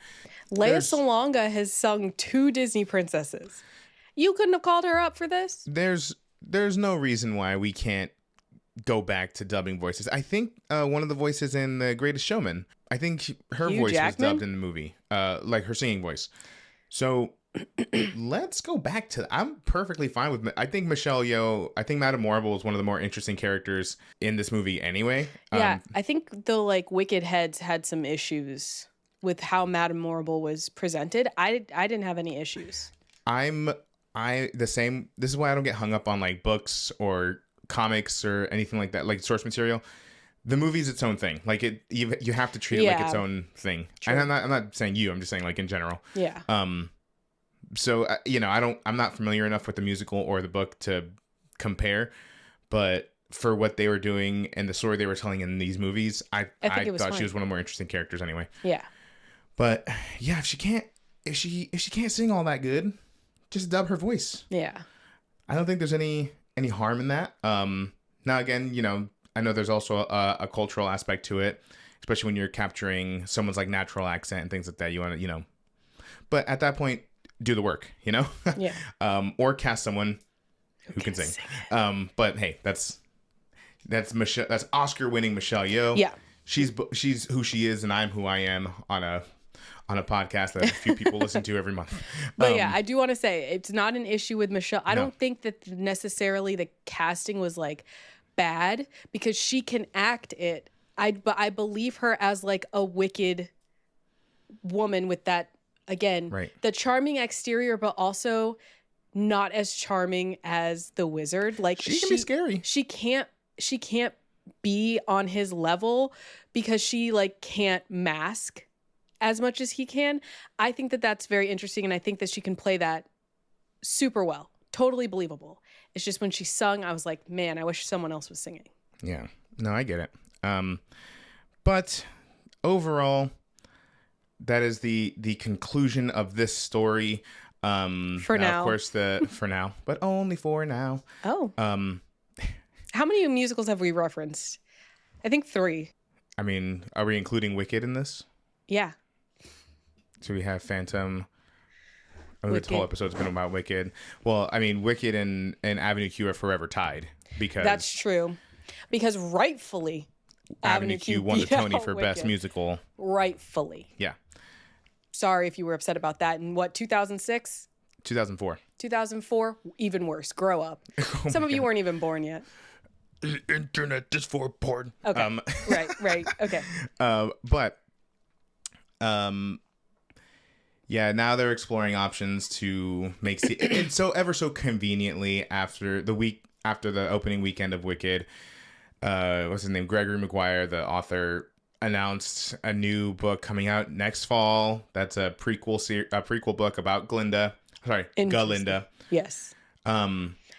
Lea Salonga has sung 2 Disney princesses. You couldn't have called her up for this? There's no reason why we can't go back to dubbing voices. I think one of the voices in The Greatest Showman, I think her Hugh voice Jackman? was dubbed in the movie, like her singing voice. So let's go back to. I'm perfectly fine with. I think Michelle Yeoh. I think Madame Marble is one of the more interesting characters in this movie. Anyway. Yeah, I think the like Wicked Heads had some issues with how Madame Marble was presented. I didn't have any issues. The same. This is why I don't get hung up on like books or comics or anything like that, like source material. The movie's its own thing. Like you have to treat it like its own thing. True. And I'm not saying you. I'm just saying like in general. Yeah. So I'm not familiar enough with the musical or the book to compare, but for what they were doing and the story they were telling in these movies, I thought she was one of the more interesting characters anyway. Yeah. But yeah, if she can't sing all that good, just dub her voice. Yeah. I don't think there's any harm in that. Now again, I know there's also a cultural aspect to it, especially when you're capturing someone's like natural accent and things like that. You want to, but at that point, do the work, Yeah. Or cast someone who can sing. But hey, that's Michelle. That's Oscar-winning Michelle Yeoh. Yeah. She's who she is, and I'm who I am on a podcast that a few people listen to every month. But yeah, I do want to say it's not an issue with Michelle. I don't think that necessarily the casting was like bad because she can act it. But I believe her as like a wicked woman with that, again, right, the charming exterior, but also not as charming as the wizard. Like she can be scary. She can't be on his level because she like can't mask as much as he can. I think that that's very interesting, and I think that she can play that super well. Totally believable. It's just when she sung, I was like, man, I wish someone else was singing. Yeah. No, I get it. But overall, that is the conclusion of this story. For now. Of course, for now, but only for now. Oh. How many musicals have we referenced? I think 3. I mean, are we including Wicked in this? Yeah. So we have Phantom. This whole episode's been about Wicked. Well, I mean, Wicked and Avenue Q are forever tied because that's true. Because rightfully, Avenue Q won the Tony for Best Musical. Rightfully. Yeah. Sorry if you were upset about that. In what, 2006? 2004. 2004? Even worse. Grow up. Some of you weren't even born yet. The internet is for porn. Okay. Right. Okay. Yeah, now they're exploring options to make it so ever so conveniently after the opening weekend of Wicked. What's his name? Gregory Maguire, the author, announced a new book coming out next fall. That's a prequel book about Galinda. Yes.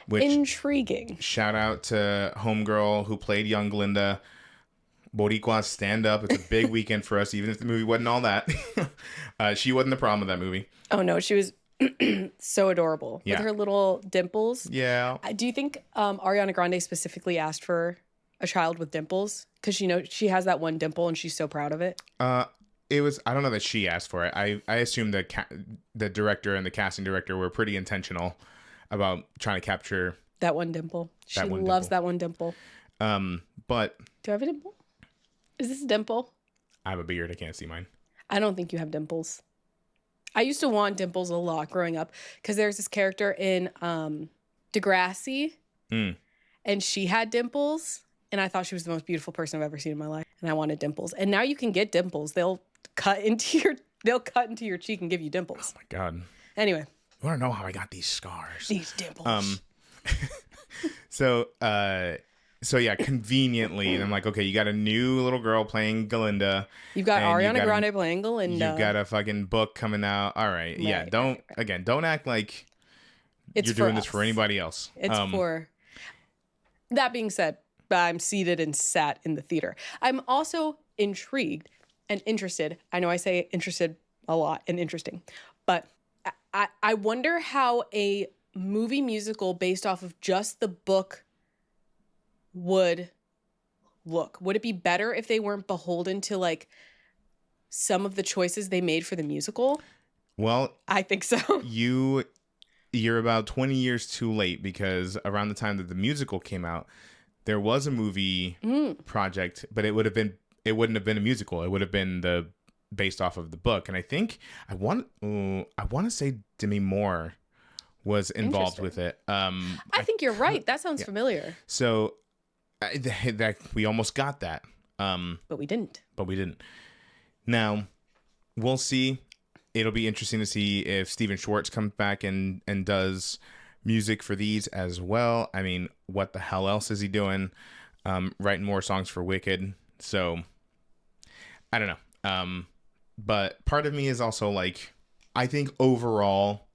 Which intriguing. Shout out to Homegirl who played young Glinda. Boricua, stand up. It's a big weekend for us, even if the movie wasn't all that. She wasn't the problem with that movie. Oh, no. She was so adorable with her little dimples. Yeah. Do you think Ariana Grande specifically asked for a child with dimples? Because she has that one dimple and she's so proud of it. It was, I don't know that she asked for it. I assume the director and the casting director were pretty intentional about trying to capture that one dimple. She loves that one dimple. But do I have a dimple? Is this a dimple? I have a beard. I can't see mine. I don't think you have dimples. I used to want dimples a lot growing up because there's this character in Degrassi, and she had dimples, and I thought she was the most beautiful person I've ever seen in my life, and I wanted dimples. And now you can get dimples. They'll cut into your cheek and give you dimples. Oh my God. Anyway. You want to know how I got these scars? These dimples. So yeah, conveniently, I'm like, okay, you got a new little girl playing Galinda. You've got Ariana Grande playing Galinda. You've got a fucking book coming out. All right. Yeah. Don't act like you're doing this for anybody else. It's for. That being said, I'm seated and sat in the theater. I'm also intrigued and interested. I know I say interested a lot and interesting, but I wonder how a movie musical based off of just the book would look. Would it be better if they weren't beholden to like some of the choices they made for the musical? Well, I think so. you're about 20 years too late, because around the time that the musical came out, there was a movie project, but it wouldn't have been a musical. It would have been based off of the book. And I think I want to say Demi Moore was involved with it. I think you're right. That sounds familiar. So that we almost got that. But we didn't. Now, we'll see. It'll be interesting to see if Steven Schwartz comes back and does music for these as well. I mean, what the hell else is he doing? Writing more songs for Wicked. So, I don't know. But part of me is also like, I think overall,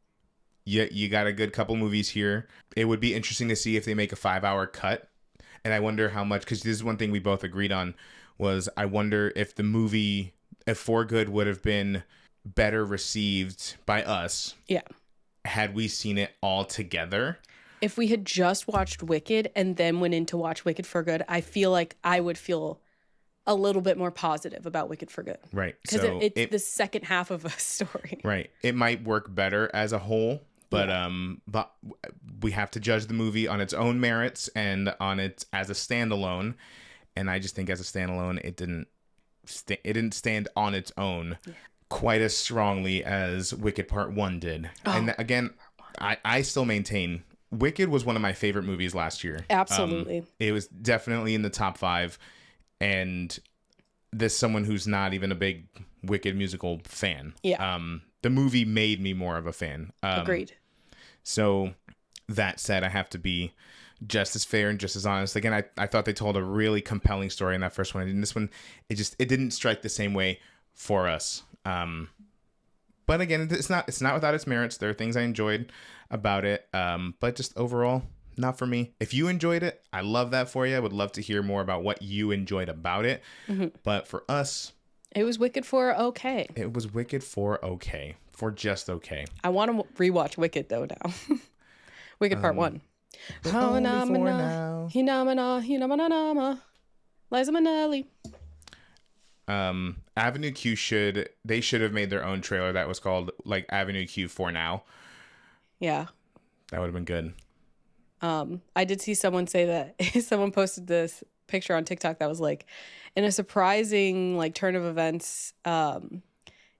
you got a good couple movies here. It would be interesting to see if they make a 5-hour cut. And I wonder how much, because this is one thing we both agreed on, was I wonder if the movie, if For Good would have been better received by us. Yeah. Had we seen it all together. If we had just watched Wicked and then went in to watch Wicked for Good, I feel like I would feel a little bit more positive about Wicked for Good. Right. Because it's the second half of a story. Right. It might work better as a whole, but but we have to judge the movie on its own merits and on it as a standalone. And I just think as a standalone, it didn't stand on its own quite as strongly as Wicked Part 1 did. Oh. And again, I still maintain Wicked was one of my favorite movies last year. Absolutely. It was definitely in the top 5. And this someone who's not even a big Wicked musical fan. Yeah. The movie made me more of a fan. Agreed. So that said, I have to be just as fair and just as honest. Again, I thought they told a really compelling story in that first one. And this one, it didn't strike the same way for us. But again, it's not without its merits. There are things I enjoyed about it. But just overall, not for me. If you enjoyed it, I love that for you. I would love to hear more about what you enjoyed about it. Mm-hmm. But for us, it was Wicked for okay. It was Wicked for okay. For just okay. I want to rewatch Wicked though now. Wicked Part 1. Liza Minnelli. Avenue Q should have made their own trailer that was called like Avenue Q for Now. Yeah. That would have been good. I did see someone say that someone posted this picture on TikTok that was like, in a surprising like turn of events, a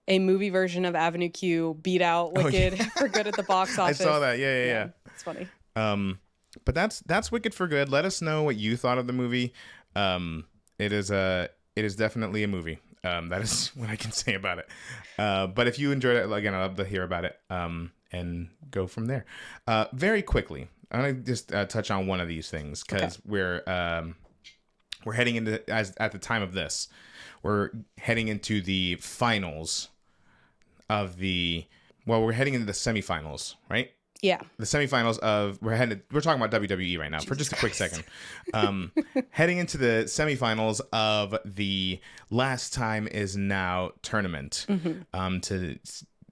movie version of Avenue Q beat out Wicked for Good at the box office. I saw that. Yeah. It's funny. But that's Wicked for Good. Let us know what you thought of the movie. It is definitely a movie. That is what I can say about it. But if you enjoyed it, again, I'd love to hear about it. And go from there. Very quickly, I'm gonna just touch on one of these things because we're heading into, as at the time of this, we're heading into the finals of we're heading into the semifinals, right? Yeah. The semifinals of we're talking about WWE right now for just a quick second. Heading into the semifinals of the Last Time Is Now tournament, to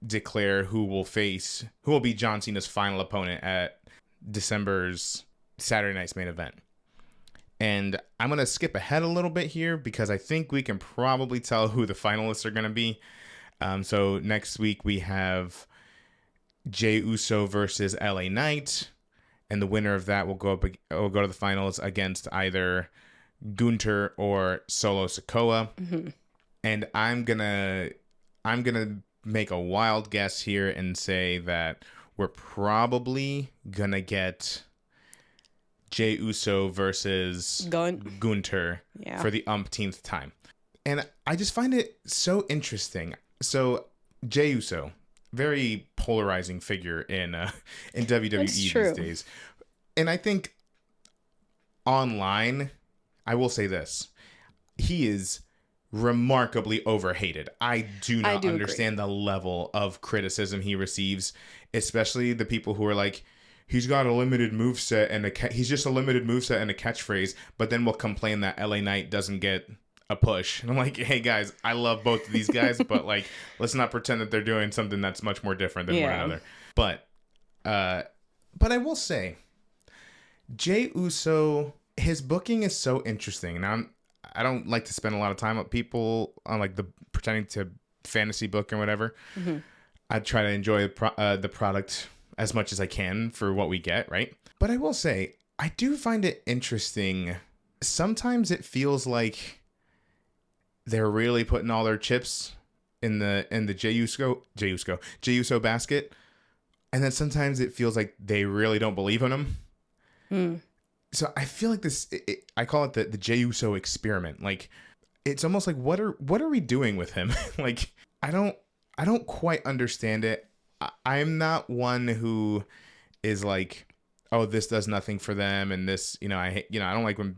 declare who will be John Cena's final opponent at December's Saturday night's main event. And I'm going to skip ahead a little bit here because I think we can probably tell who the finalists are going to be. So next week we have Jey Uso versus LA Knight, and the winner of that will go to the finals against either Gunter or Solo Sikoa. Mm-hmm. And I'm gonna make a wild guess here and say that we're probably gonna get Jey Uso versus Gunter for the umpteenth time. And I just find it so interesting. So Jey Uso, very polarizing figure in WWE these days. And I think online, I will say this, he is remarkably overhated. I do not understand the level of criticism he receives, especially the people who are like, he's got a limited moveset and he's just a limited moveset and a catchphrase, but then will complain that LA Knight doesn't get a push. And I'm like, hey guys, I love both of these guys, but like, let's not pretend that they're doing something that's much more different than one another. But I will say, Jey Uso, his booking is so interesting, and I don't like to spend a lot of time with people on like the pretending to fantasy book or whatever. Mm-hmm. I try to enjoy the product as much as I can for what we get, right? But I will say, I do find it interesting. Sometimes it feels like they're really putting all their chips in the Jey Uso basket, and then sometimes it feels like they really don't believe in him. So I feel like I call it the Jey Uso experiment. Like, it's almost like what are we doing with him? Like, I don't quite understand it. I'm not one who is like, oh, this does nothing for them, and this, I don't like when.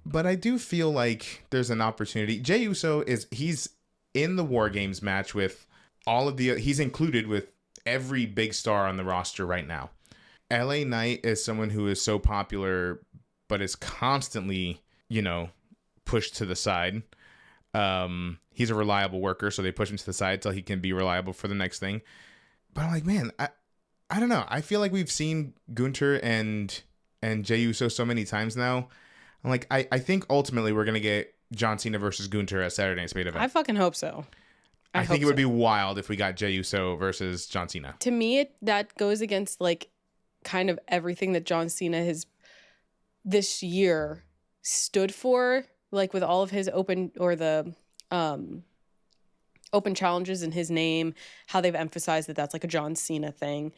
But I do feel like there's an opportunity. Jey Uso he's in the War Games match with he's included with every big star on the roster right now. LA Knight is someone who is so popular, but is constantly, pushed to the side. He's a reliable worker, so they push him to the side till he can be reliable for the next thing. But I'm like, man, I don't know. I feel like we've seen Gunther and Jey Uso so many times now. I'm like, I think ultimately we're gonna get John Cena versus Gunther at Saturday Night's main event. I fucking hope so. I think it would be wild if we got Jey Uso versus John Cena. To me, that goes against like kind of everything that John Cena has this year stood for, like with all of his open challenges in his name, how they've emphasized that that's like a John Cena thing,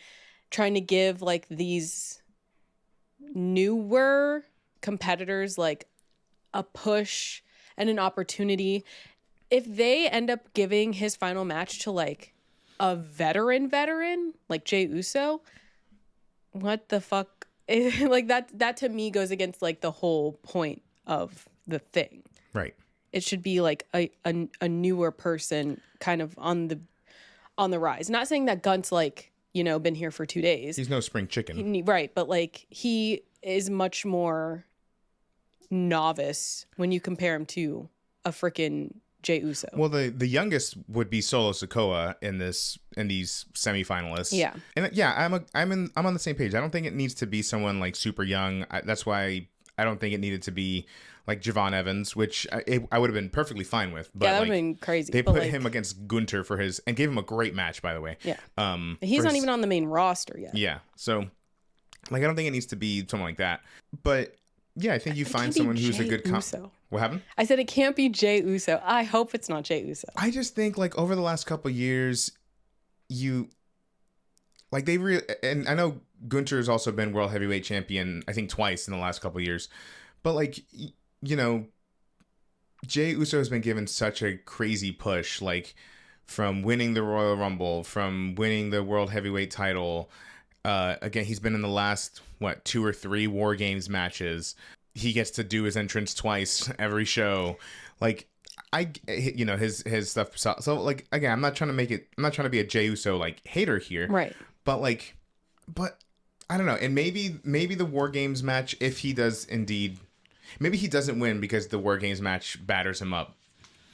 trying to give like these newer competitors like a push and an opportunity. If they end up giving his final match to like a veteran like Jey Uso, what the fuck? Like that to me goes against like the whole point of the thing. Right. It should be like a newer person kind of on the rise. Not saying that Gunt's like, been here for 2 days. He's no spring chicken. Right, but like he is much more novice when you compare him to a freaking Jey Uso. Well, the youngest would be Solo Sikoa in these semifinalists. Yeah, and yeah, I'm on the same page. I don't think it needs to be someone like super young. That's why I don't think it needed to be like Javon Evans, which I would have been perfectly fine with. But that would have been crazy. They put him against Gunther and gave him a great match, by the way. Yeah. He's not even on the main roster yet. Yeah. So, like, I don't think it needs to be someone like that. But yeah, I think you find someone who's a good What happened? I said it can't be Jey Uso. I hope it's not Jey Uso. I just think like over the last couple of years, and I know Gunther has also been world heavyweight champion, I think twice in the last couple of years, but like, Jey Uso has been given such a crazy push, like from winning the Royal Rumble, from winning the world heavyweight title. Again, he's been in the last 2 or 3 War Games matches. He gets to do his entrance twice every show. Like his stuff. So like, again, I'm not trying to be a Jey Uso like hater here. Right. But I don't know. And maybe the War Games match, if he does indeed, maybe he doesn't win because the War Games match batters him up.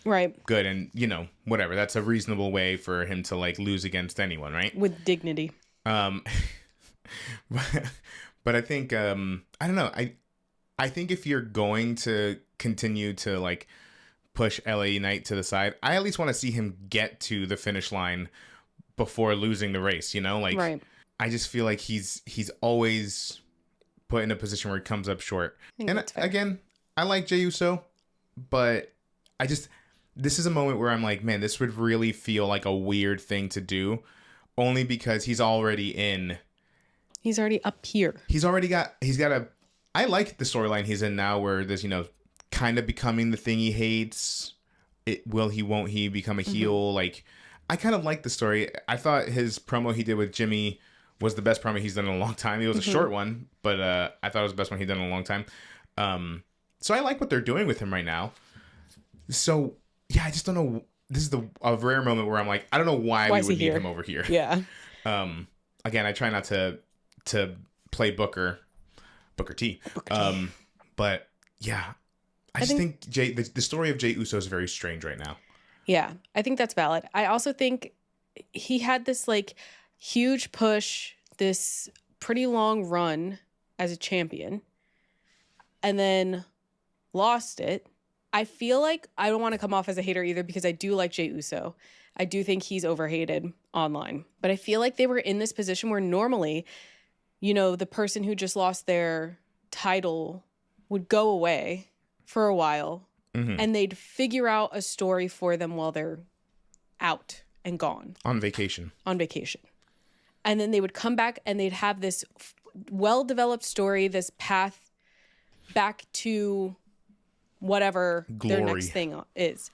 Right. Good. And whatever. That's a reasonable way for him to like lose against anyone. Right. With dignity. But I think, I don't know. I think if you're going to continue to like push LA Knight to the side, I at least want to see him get to the finish line before losing the race, right. I just feel like he's always put in a position where he comes up short. And again, I like Jey Uso, but this is a moment where I'm like, man, this would really feel like a weird thing to do, only because he's already up here. He's got I like the storyline he's in now where there's, kind of becoming the thing he hates. Won't he become a heel? Like, I kind of like the story. I thought his promo he did with Jimmy was the best promo he's done in a long time. It was a short one, but I thought it was the best one he'd done in a long time. So I like what they're doing with him right now. So, yeah, I just don't know. This is a rare moment where I'm like, I don't know why we would need him over here. Yeah. Again, I try not to play Booker T. But yeah, I just think the story of Jey Uso is very strange right now. Yeah, I think that's valid. I also think he had this like huge push, this pretty long run as a champion, and then lost it I feel like I don't want to come off as a hater either because I do like Jey Uso. I do think he's overhated online. But I feel like they were in this position where normally, you know, the person who just lost their title would go away for a while and they'd figure out a story for them while they're out and gone. On vacation. And then they would come back and they'd have this well-developed story, this path back to whatever Glory. their next thing is.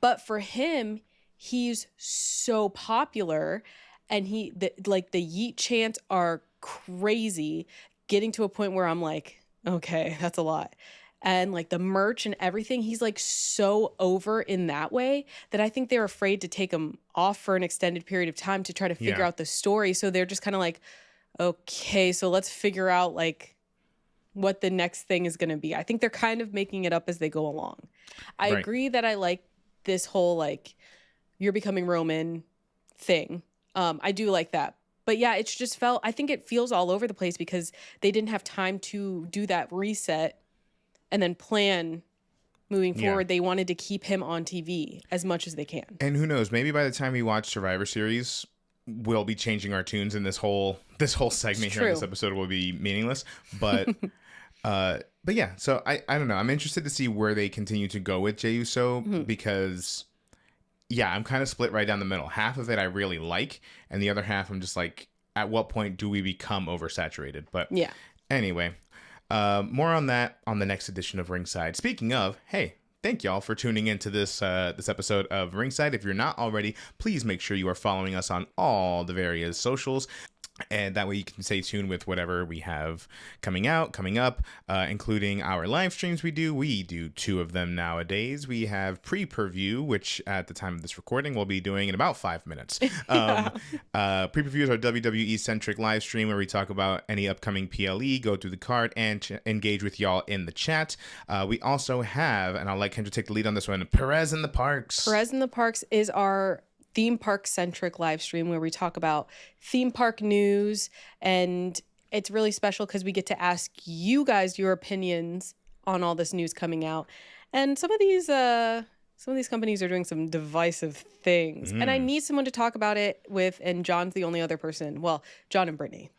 But for him, he's so popular and the yeet chants are crazy, getting to a point where I'm like, okay, that's a lot. And like the merch and everything, he's like so over in that way that I think they're afraid to take him off for an extended period of time to try to figure out the story. So they're just kind of like, okay, so let's figure out like what the next thing is going to be. I think they're kind of making it up as they go along. I agree that I like this whole like you're becoming Roman thing. I do like that. But yeah, it's just I think it feels all over the place because they didn't have time to do that reset and then plan moving forward. They wanted to keep him on TV as much as they can. And who knows, maybe by the time we watch Survivor Series, we'll be changing our tunes and this whole segment here in this episode will be meaningless. But but yeah, so I don't know. I'm interested to see where they continue to go with Jey Uso because I'm kind of split right down the middle. Half of it I really like, and the other half I'm just like, at what point do we become oversaturated? But anyway, more on that on the next edition of Ringside. Speaking of, hey, thank y'all for tuning into this episode of Ringside. If you're not already, please make sure you are following us on all the various socials. And that way you can stay tuned with whatever we have coming up, including our live streams we do. We do 2 of them nowadays. We have pre-preview, which at the time of this recording we'll be doing in about 5 minutes. Pre-preview is our WWE-centric live stream where we talk about any upcoming PLE, go through the card, and engage with y'all in the chat. We also have, and I'll let Kendra take the lead on this one, Perez in the Parks. Perez in the Parks is our theme park centric live stream where we talk about theme park news, and it's really special because we get to ask you guys your opinions on all this news coming out. And some of these companies are doing some divisive things, and I need someone to talk about it with. And John's the only other person. Well, John and Brittany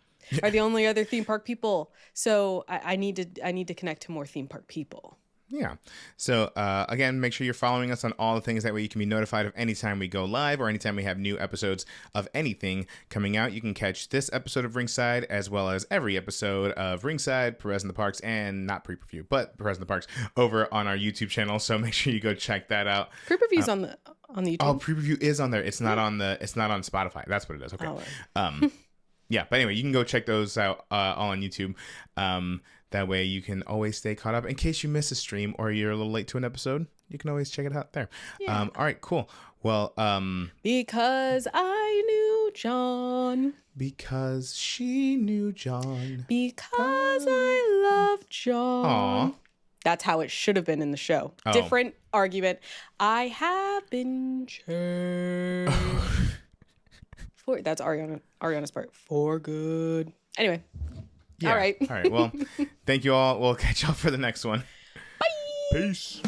are the only other theme park people. So I need to connect to more theme park people. Yeah. So, again, make sure you're following us on all the things. That way you can be notified of anytime we go live or anytime we have new episodes of anything coming out. You can catch this episode of Ringside as well as every episode of Ringside, Perez in the Parks, and not pre-preview, but Perez in the Parks over on our YouTube channel. So make sure you go check that out. Pre-preview's on the YouTube. Oh, pre-preview is on there. It's not on Spotify. That's what it is. Okay. Oh. Yeah. But anyway, you can go check those out all on YouTube. That way you can always stay caught up. In case you miss a stream or you're a little late to an episode, you can always check it out there. Yeah. All right, cool. Well, because I knew John. Because she knew John. Because I love John. Aww. That's how it should have been in the show. Oh. Different argument. I have been changed. That's Ariana's part. For good. Anyway. Yeah. All right. Well, thank you all. We'll catch y'all for the next one. Bye. Peace.